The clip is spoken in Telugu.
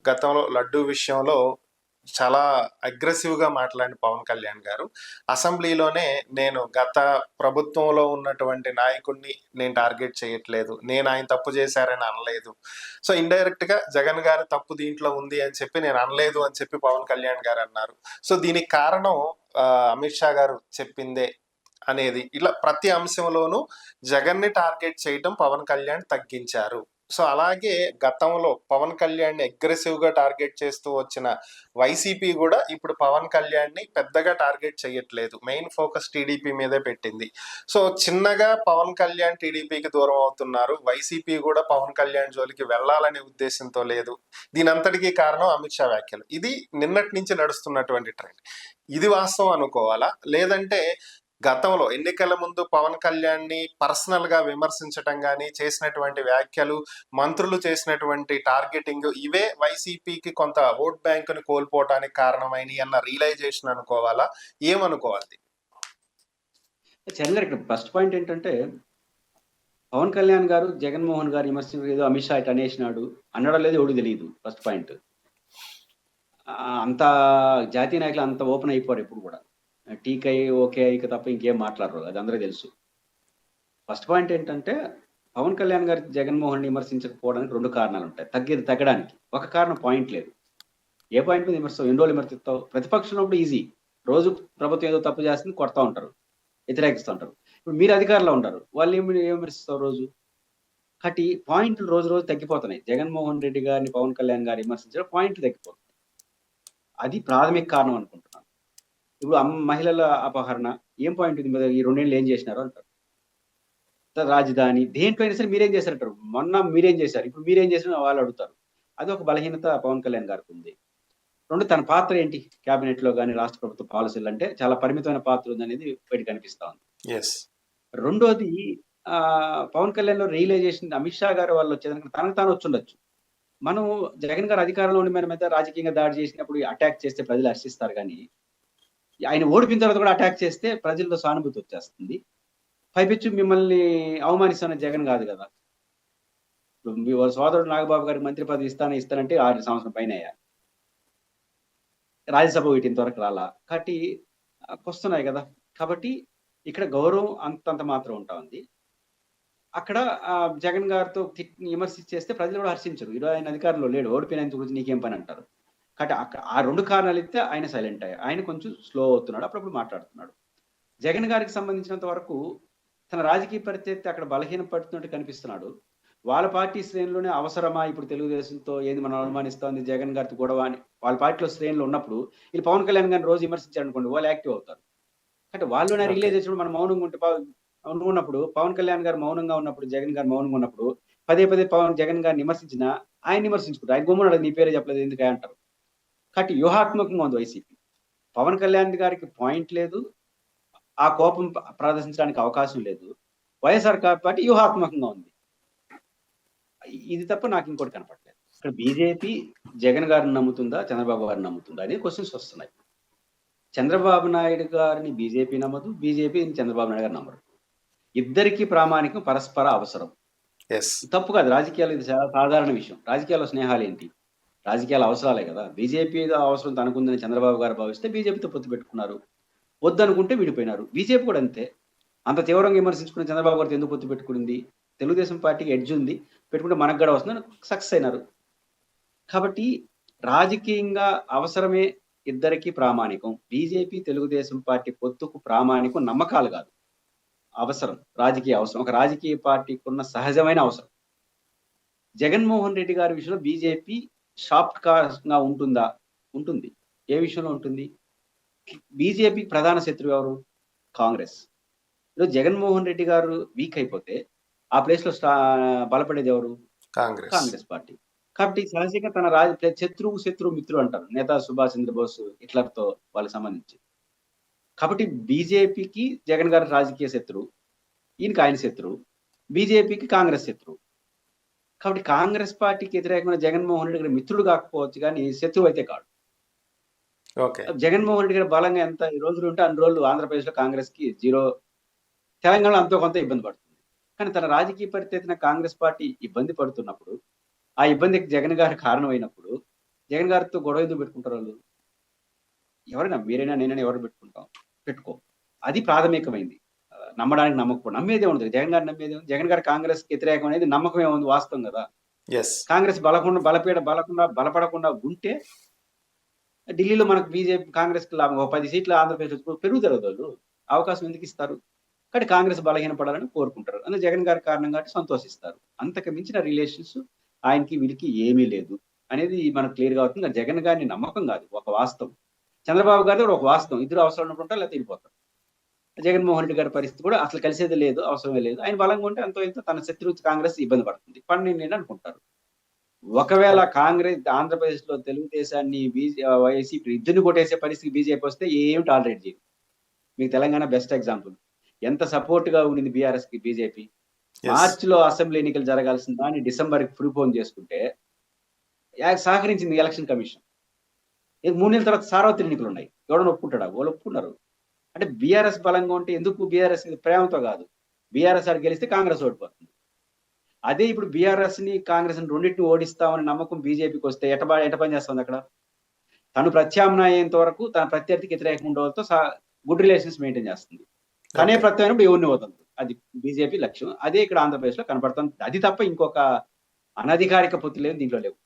గతంలో లడ్డూ విషయంలో చాలా అగ్రెసివ్‌గా మాట్లాడిన పవన్ కళ్యాణ్ గారు, అసెంబ్లీలోనే నేను గత ప్రభుత్వంలో ఉన్నటువంటి నాయకుడిని నేను టార్గెట్ చేయట్లేదు. నేను ఆయన తప్పు చేశారని అనలేదు. సో, ఇండైరెక్ట్‌గా జగన్ గారి తప్పు దీంట్లో ఉంది అని చెప్పి నేను అనలేదు అని చెప్పి పవన్ కళ్యాణ్ గారు అన్నారు. సో, దీనికి కారణం అమిత్ షా గారు చెప్పిందే అనేది. ఇలా ప్రతి అంశంలోనూ జగన్‌ని టార్గెట్ చేయటం పవన్ కళ్యాణ్ తగ్గించారు. సో, అలాగే గతంలో పవన్ కళ్యాణ్‌ని అగ్రెసివ్‌గా టార్గెట్ చేస్తూ వచ్చిన వైసీపీ గూడా ఇప్పుడు పవన్ కళ్యాణ్‌ని పెద్దగా టార్గెట్ చేయట్లేదు. మెయిన్ ఫోకస్ టీడీపీ మీదే పెట్టింది. సో, చిన్నగా పవన్ కళ్యాణ్ టీడీపీకి దూరం అవుతున్నారు. వైసీపీ గూడా పవన్ కళ్యాణ్ జోలికి వెళ్ళాలనే ఉద్దేశంతో లేదు. దీనంతటికీ కారణం అమిత్ షా వ్యాఖ్యలు. ఇది నిన్నటి నుంచి నడుస్తున్నటువంటి ట్రెండ్. ఇది వాస్తవం అనుకోవాలా? లేదంటే గతంలో ఎన్నికల ముందు పవన్ కళ్యాణ్‌ని పర్సనల్‌గా విమర్శించటం గాని, చేసినటువంటి వ్యాఖ్యలు, మంత్రులు చేసినటువంటి టార్గెటింగ్ ఇవే వైసీపీకి కొంత ఓట్ బ్యాంక్‌ని కోల్పోవటానికి కారణమైనయి అన్న రియలైజేషన్ అనుకోవాలా? ఏమనుకోవాలి? చరణ్ గారు ఇక్కడ ఫస్ట్ పాయింట్ ఏంటంటే, పవన్ కళ్యాణ్ గారు జగన్మోహన్ గారు విమర్శించారు, ఏదో అమిత్ షా ఇటు అనేసినాడు అన్నాడో లేదో ఎవడు తెలియదు. First point. అంత జాతీయ నాయకులు అంత ఓపెన్ అయిపోరు ఎప్పుడు కూడా. టీకై ఓకే ఇక తప్ప ఇంకేం మాట్లాడరు, అది అందరూ తెలుసు. ఫస్ట్ పాయింట్ ఏంటంటే, పవన్ కళ్యాణ్ గారి జగన్మోహన్ విమర్శించకపోవడానికి 2 కారణాలు ఉంటాయి. తగ్గడానికి ఒక కారణం పాయింట్ లేదు. ఏ పాయింట్ మీద విమర్శిస్తావు? ఎన్ని రోజులు విమర్శిస్తావు? ప్రతిపక్షంలో ఉన్నప్పుడు ఈజీ, రోజు ప్రభుత్వం ఏదో తప్పు చేస్తుంది కొడతా ఉంటారు, వ్యతిరేకిస్తూ ఉంటారు. ఇప్పుడు మీరు అధికారంలో ఉంటారు, వాళ్ళు ఏం విమర్శిస్తారు రోజు? కాబట్టి పాయింట్లు రోజు రోజు తగ్గిపోతున్నాయి. జగన్మోహన్ రెడ్డి గారిని పవన్ కళ్యాణ్ గారు విమర్శించడం పాయింట్లు తగ్గిపోతున్నాయి. అది ప్రాథమిక కారణం అనుకుంటున్నాను. ఇప్పుడు మహిళల అపహరణ ఏం పాయింట్ ఉంది? ఈ 2 ఏళ్ళు ఏం చేసినారు అంటారు. రాజధాని దేంట్లో అయినా సరే మీరేం చేశారంటారు. మొన్న మీరేం చేశారు, ఇప్పుడు మీరేం చేశారని వాళ్ళు అడుగుతారు. అది ఒక బలహీనత పవన్ కళ్యాణ్ గారికి ఉంది. 2 తన పాత్ర ఏంటి క్యాబినెట్ లో కానీ రాష్ట్ర ప్రభుత్వ పాలసీలు అంటే చాలా పరిమితమైన పాత్ర ఉంది అనేది బయట కనిపిస్తా ఉంది. రెండోది పవన్ కళ్యాణ్ లో రియలైజేషన్ అమిత్ షా గారు వాళ్ళు వచ్చేదానికి తనకు తాను వచ్చుండొచ్చు. మనం జగన్ గారు అధికారంలో ఉండి మన మీద రాజకీయంగా దాడి చేసినప్పుడు అటాక్ చేస్తే ప్రజలు హర్షిస్తారు, కానీ ఆయన ఓడిపోయిన తర్వాత కూడా అటాక్ చేస్తే ప్రజల్లో సానుభూతి వచ్చేస్తుంది. పైపెచ్చు మిమ్మల్ని అవమానిస్తున్న జగన్ కాదు కదా. మీ వాళ్ళ సోదరుడు నాగబాబు గారికి మంత్రి పదవి ఇస్తానంటే 6 సంవత్సరం పైన రాజ్యసభ ఇంతవరకు రాలా. కాబట్టి వస్తున్నాయి కదా. కాబట్టి ఇక్కడ గౌరవం అంతంత మాత్రం ఉంటా ఉంది. అక్కడ జగన్ గారితో విమర్శించేస్తే ప్రజలు కూడా హర్షించరు. ఈరోజు ఆయన అధికారంలో లేడు, ఓడిపోయినంత గురించి నీకేం పని అంటారు. కాబట్టి ఆ 2 కారణాలు ఇస్తే ఆయన సైలెంట్ అయ్యారు. ఆయన కొంచెం స్లో అవుతున్నాడు, అప్పుడప్పుడు మాట్లాడుతున్నాడు. జగన్ గారికి సంబంధించినంత వరకు తన రాజకీయ పరిస్థితి అక్కడ బలహీనపడుతున్నట్టు కనిపిస్తున్నాడు. వాళ్ళ పార్టీ శ్రేణిలోనే అవసరమా ఇప్పుడు తెలుగుదేశంతో ఏంది మనం అనుమానిస్తోంది జగన్ గారితో గొడవ అని వాళ్ళ పార్టీలో శ్రేణులు ఉన్నప్పుడు వీళ్ళు పవన్ కళ్యాణ్ గారిని రోజు విమర్శించారనుకోండి, వాళ్ళు యాక్టివ్ అవుతారు. అంటే వాళ్ళలోనే రిలీజ్ చేసినప్పుడు మనం మౌనంగా ఉంటే ఉన్నప్పుడు పవన్ కళ్యాణ్ గారు మౌనంగా ఉన్నప్పుడు జగన్ గారు మౌనంగా ఉన్నప్పుడు పదే జగన్ గారిని విమర్శించినా ఆయన విమర్శించుకుంటారు. ఆయన గుమ్మన్నాడు నీ పేరే చెప్పలేదు ఎందుకు అంటారు. కాబట్టి వ్యూహాత్మకంగా ఉంది వైసీపీ. పవన్ కళ్యాణ్ గారికి పాయింట్ లేదు, ఆ కోపం ప్రదర్శించడానికి అవకాశం లేదు. వైఎస్ఆర్ పార్టీ వ్యూహాత్మకంగా ఉంది. ఇది తప్ప నాకు ఇంకోటి కనపడలేదు. ఇక్కడ బీజేపీ జగన్ గారిని నమ్ముతుందా, చంద్రబాబు గారిని నమ్ముతుందా అనే క్వశ్చన్స్ వస్తున్నాయి. చంద్రబాబు నాయుడు గారిని బీజేపీ నమ్మదు, బీజేపీ చంద్రబాబు నాయుడు గారు నమ్మరు. ఇద్దరికి ప్రామాణికం పరస్పర అవసరం. తప్పు కాదు, రాజకీయాలు ఇది చాలా సాధారణ విషయం. రాజకీయాల్లో స్నేహాలు ఏంటి? రాజకీయాల అవసరాలే కదా. బీజేపీ అవసరం తనకుందని చంద్రబాబు గారు భావిస్తే బీజేపీతో పొత్తు పెట్టుకున్నారు, వద్దనుకుంటే విడిపోయినారు. బీజేపీ కూడా అంతే. అంత తీవ్రంగా విమర్శించుకున్న చంద్రబాబు గారితో ఎందుకు పొత్తు పెట్టుకుంది? తెలుగుదేశం పార్టీకి ఎడ్జ్ ఉంది, పెట్టుకుంటే మనకు కూడా వస్తుందని సక్సెస్ అయినారు. కాబట్టి రాజకీయంగా అవసరమే ఇద్దరికి ప్రామాణికం. బీజేపీ తెలుగుదేశం పార్టీ పొత్తుకు ప్రామాణికం నమ్మకాలు కాదు, అవసరం, రాజకీయ అవసరం. ఒక రాజకీయ పార్టీకి ఉన్న సహజమైన అవసరం. జగన్మోహన్ రెడ్డి గారి విషయంలో బీజేపీ షాఫ్ట్ గా ఉంటుందా? ఉంటుంది. ఏ విషయంలో ఉంటుంది? బీజేపీ ప్రధాన శత్రువు ఎవరు? కాంగ్రెస్. ఈరోజు జగన్మోహన్ రెడ్డి గారు వీక్ అయిపోతే ఆ ప్లేస్ లో బలపడేది ఎవరు? కాంగ్రెస్ పార్టీ. కాబట్టి సహజంగా తన శత్రువు మిత్రుడు అంటారు నేతా సుభాష్ చంద్రబోస్ హిట్లర్తో వాళ్ళకి సంబంధించి. కాబట్టి బీజేపీకి జగన్ గారి రాజకీయ శత్రువు, ఈయనకి ఆయన శత్రువు, బీజేపీకి కాంగ్రెస్ శత్రువు. కాబట్టి కాంగ్రెస్ పార్టీకి వ్యతిరేకమైన జగన్మోహన్ రెడ్డి గారి మిత్రుడు కాకపోవచ్చు, కానీ శత్రువు అయితే కాదు. జగన్మోహన్ రెడ్డి గారి బలంగా ఎంత రోజులు ఉంటే అన్ని రోజులు ఆంధ్రప్రదేశ్ లో కాంగ్రెస్ కి 0, తెలంగాణలో అంతో కొంత ఇబ్బంది పడుతుంది. కానీ తన రాజకీయ పరిస్థితిన కాంగ్రెస్ పార్టీ ఇబ్బంది పడుతున్నప్పుడు, ఆ ఇబ్బందికి జగన్ గారు కారణమైనప్పుడు జగన్ గారితో గొడవ ఎందుకు పెట్టుకుంటారు వాళ్ళు? ఎవరైనా మీరైనా నేనైనా ఎవరు పెట్టుకుంటాం? పెట్టుకో. అది ప్రాథమికమైంది. నమ్మడానికి నమ్మకపోవడం. నమ్మేదే ఉండదు. జగన్ గారిని నమ్మేదే ఉంది. జగన్ గారు కాంగ్రెస్‌కి వ్యతిరేకం అనేది నమ్మకమే ఉంది వాస్తవం గదా! యెస్. కాంగ్రెస్ బలపడకుండా ఉంటే ఢిల్లీలో మనకు కాంగ్రెస్‌కి లాభం. ఓ 10 సీట్లు ఆంధ్రప్రదేశ్‌లో పెరుగుతారు కదా వాళ్ళు. అవకాశం ఎందుకు ఇస్తారు? కాబట్టి కాంగ్రెస్ బలహీనపడాలని కోరుకుంటారు. అందులో జగన్ గారి కారణం కాబట్టి సంతోషిస్తారు. అంతకు మించిన రిలేషన్స్ ఆయనకి వీళ్ళకి ఏమీ లేదు అనేది మనకు క్లియర్‌గా అవుతుంది. అది జగన్ గారిని నమ్మకం కాదు. ఒక వాస్తవం. చంద్రబాబు గారిది కూడా ఒక వాస్తవం. ఇద్దరు అవసరం ఉన్నప్పుడు ఉంటారు లేకపోతే వెళ్ళిపోతారు. జగన్మోహన్ రెడ్డి గారి పరిస్థితి కూడా అసలు కలిసేది లేదు. అవసరమే లేదు. ఆయన బలంగా ఉంటే అంతో ఇంతో తన శత్రువు కాంగ్రెస్ ఇబ్బంది పడుతుంది. పడనీయండి అనుకుంటారు. ఒకవేళ కాంగ్రెస్ ఆంధ్రప్రదేశ్‌లో తెలుగుదేశాన్ని వైసీపీ ఇద్దరిని కొట్టేసే పరిస్థితి బీజేపీ వస్తే ఏమి టాలరేట్ చేయదు. మీకు తెలంగాణ బెస్ట్ ఎగ్జాంపుల్. ఎంత సపోర్ట్‌గా ఉండింది బీఆర్ఎస్‌కి బీజేపీ. యెస్. మార్చ్‌లో అసెంబ్లీ ఎన్నికలు జరగాల్సిన దాన్ని డిసెంబర్‌కి ప్రీపోన్ చేసుకుంటే సహకరించింది ఎలక్షన్ కమిషన్. 3 నెలల తర్వాత సార్వత్రిక ఎన్నికలున్నాయి. ఎవడన్నా ఒప్పుకుంటాడా? వాళ్ళు ఒప్పుకున్నారు. అంటే బీఆర్ఎస్ బలంగా ఉంటే ఎందుకు బీఆర్ఎస్ ప్రేమతో కాదు. బీఆర్ఎస్ ఆడ గెలిస్తే కాంగ్రెస్ ఓడిపోతుంది. అదే ఇప్పుడు బీఆర్ఎస్‌ని, కాంగ్రెస్‌ని రెండిటిని ఓడిస్తామని నమ్మకం బీజేపీకి వస్తే ఎట పని చేస్తుంది అక్కడ? తను ప్రత్యామ్నాయేంత వరకు తన ప్రత్యర్థికి వ్యతిరేకంగా ఉండే వాళ్ళతో గుడ్ రిలేషన్స్ మెయింటైన్ చేస్తుంది. తనే ఓకే. ప్రత్యామ్నాయం ఎవరిని వదలదు. అది బీజేపీ లక్ష్యం. అదే ఇక్కడ ఆంధ్రప్రదేశ్‌లో కనపడుతుంది. అది తప్ప ఇంకొక అనధికారిక పొత్తులేమి దీంట్లో లేవు.